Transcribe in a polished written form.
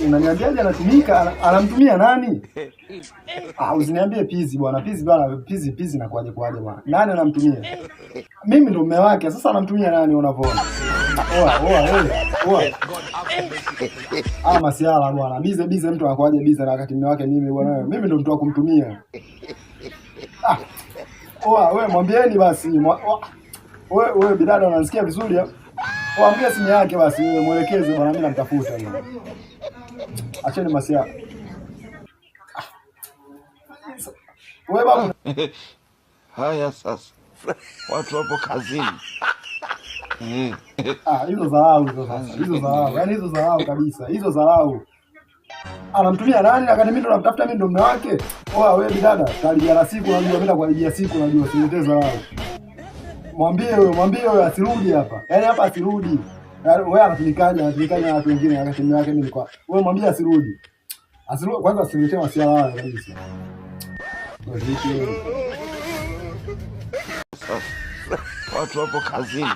Unaniambiaje anatumika? Anamtumia nani? Usiniambie Pizi bwana. Pizi bwana, Pizi na kwaje bwana. Nani anamtumia? Mimi ndo mume wake. Sasa anamtumia nani unavyoona? Masiala bwana. Bize mtu anakuaje bize na wakati mume wake mimi bwana. Mimi ndo mtu wa kumtumia. Wewe mwambieni basi. Wewe bidada unanisikia vizuri hapo? Mwambie simu yake basi, wewe mwelekeze bwana, mimi namtafuta bwana. Acheni masiala. Wewe baba. Haya sasa. Watu wapo kazini. Hizo dharau hizo sasa. Hizo dharau. Yaani hizo dharau kabisa. Hizo dharau. Anamtumia nani wakati mimi ndo namtafuta, mimi ndo mume wake? Wewe bidada, talijana siku unajua mimi nakuharibia siku unajua, usilete dharau. Mwambie wewe asirudi hapa. Yaani hapa asirudi. Wewe anatumikaje na watu wengine wakati mume wake mimi kwa. Wewe mwambie asirudi. Asirudi kwanza, asiletee masiala hayo kabisa. Watu wapo kazini.